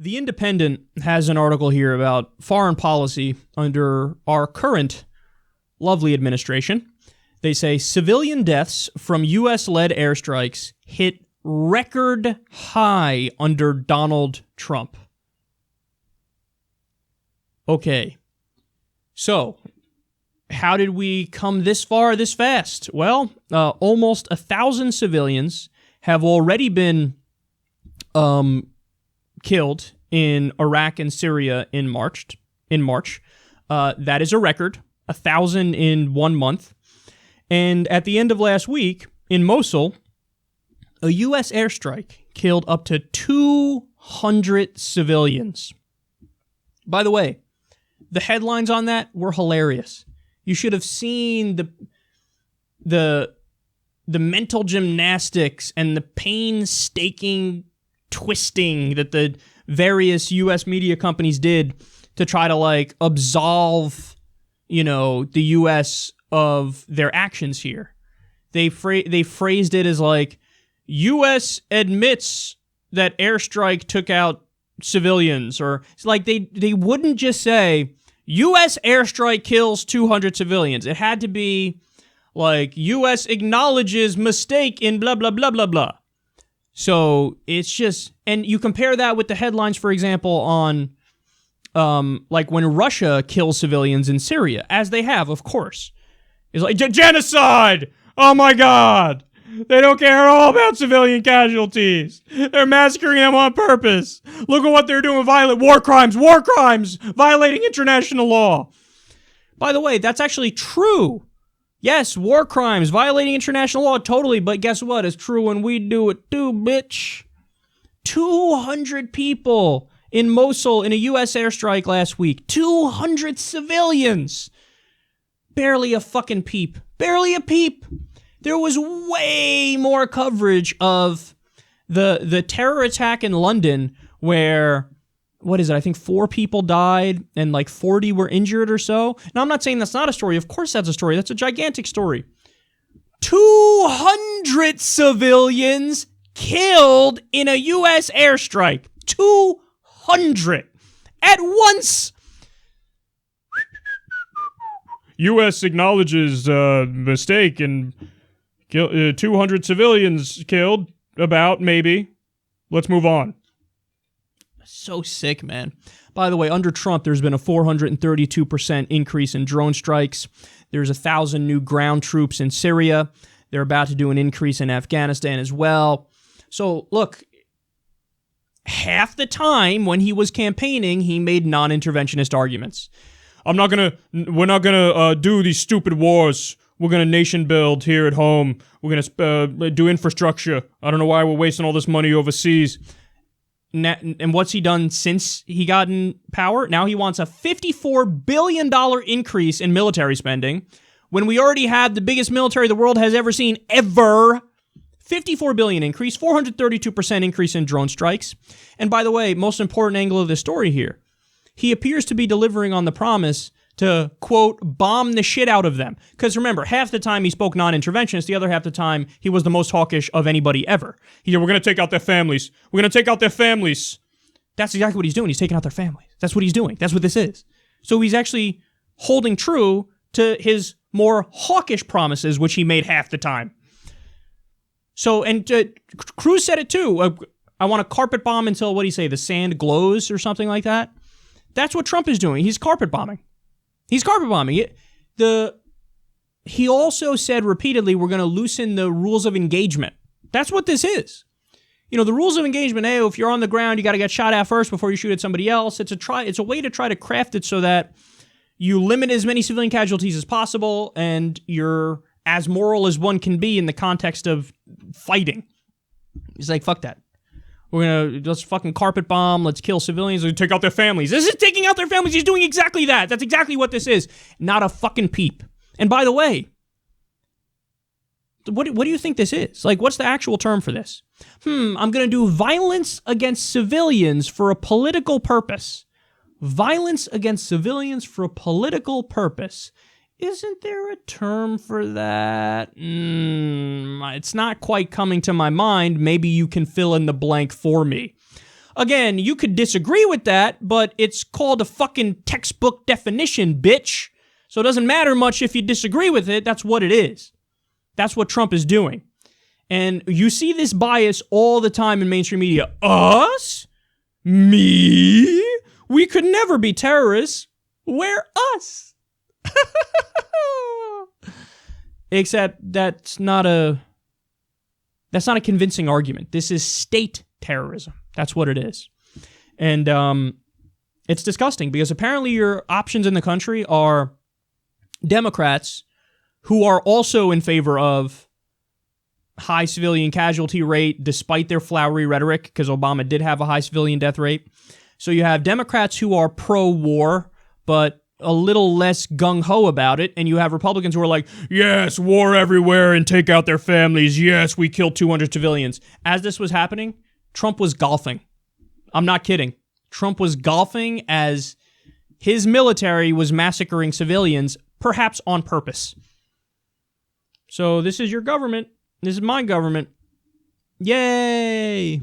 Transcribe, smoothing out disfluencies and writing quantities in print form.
The Independent has an article here about foreign policy under our current lovely administration. They say civilian deaths from U.S.-led airstrikes hit record high under Donald Trump. Okay, so how did we come this far this fast? Well, almost 1,000 civilians have already been killed in Iraq and Syria in March. That is a record, 1,000 in 1 month. And at the end of last week, in Mosul, a U.S. airstrike killed up to 200 civilians. By the way, the headlines on that were hilarious. You should have seen the mental gymnastics and the painstaking twisting that the various U.S. media companies did to try to, absolve, the U.S. of their actions here. They phrased it as, U.S. admits that airstrike took out civilians, or it's like they wouldn't just say, U.S. airstrike kills 200 civilians. It had to be, U.S. acknowledges mistake in blah, blah, blah, blah, blah. So it's just, and you compare that with the headlines, for example, on, when Russia kills civilians in Syria, as they have, of course. It's like, genocide! Oh my God! They don't care at all about civilian casualties. They're massacring them on purpose. Look at what they're doing, violent war crimes, violating international law. By the way, that's actually true. Yes, war crimes, violating international law, totally, but guess what? It's true when we do it too, bitch. 200 people in Mosul in a U.S. airstrike last week. 200 civilians. Barely a fucking peep. Barely a peep. There was way more coverage of the terror attack in London where, I think 4 people died and 40 were injured or so. Now, I'm not saying that's not a story. Of course that's a story. That's a gigantic story. 200 civilians killed in a U.S. airstrike. 200 at once. U.S. acknowledges mistake and 200 civilians killed, maybe. Let's move on. So sick, man. By the way, under Trump, there's been a 432% increase in drone strikes. There's 1,000 new ground troops in Syria. They're about to do an increase in Afghanistan as well. So, look, half the time when he was campaigning, he made non-interventionist arguments. We're not gonna do these stupid wars. We're gonna nation build here at home. We're gonna do infrastructure. I don't know why we're wasting all this money overseas. And what's he done since he got in power? Now he wants a $54 billion increase in military spending when we already have the biggest military the world has ever seen, ever. $54 billion increase, 432% increase in drone strikes. And by the way, most important angle of this story here, he appears to be delivering on the promise to, quote, bomb the shit out of them. Because remember, half the time he spoke non-interventionist, the other half the time he was the most hawkish of anybody ever. We're going to take out their families. We're going to take out their families. That's exactly what he's doing. He's taking out their families. That's what he's doing. That's what this is. So he's actually holding true to his more hawkish promises, which he made half the time. So, and Cruz said it too. I want to carpet bomb until, what do you say, the sand glows or something like that? That's what Trump is doing. He's carpet bombing. He's carpet bombing. He also said repeatedly, we're going to loosen the rules of engagement. That's what this is. The rules of engagement, if you're on the ground, you got to get shot at first before you shoot at somebody else. It's a way to try to craft it so that you limit as many civilian casualties as possible and you're as moral as one can be in the context of fighting. He's like, fuck that. Let's fucking carpet bomb. Let's kill civilians. Let's take out their families. This is taking out their families. He's doing exactly that. That's exactly what this is. Not a fucking peep. And by the way, what do you think this is? What's the actual term for this? I'm going to do violence against civilians for a political purpose. Violence against civilians for a political purpose. Isn't there a term for that? It's not quite coming to my mind. Maybe you can fill in the blank for me. again, you could disagree with that, but it's called a fucking textbook definition, bitch. So it doesn't matter much if you disagree with it. That's what it is. That's what Trump is doing. And you see this bias all the time in mainstream media. Us? Me? We could never be terrorists. We're us. Except that's not a convincing argument. This is state terrorism. That's what it is. And it's disgusting because apparently your options in the country are Democrats who are also in favor of high civilian casualty rate despite their flowery rhetoric, because Obama did have a high civilian death rate. So you have Democrats who are pro-war, but a little less gung-ho about it, and you have Republicans who are like, yes, war everywhere and take out their families. Yes, we killed 200 civilians. As this was happening, Trump was golfing. I'm not kidding. Trump was golfing as his military was massacring civilians, perhaps on purpose. So this is your government. This is my government. Yay!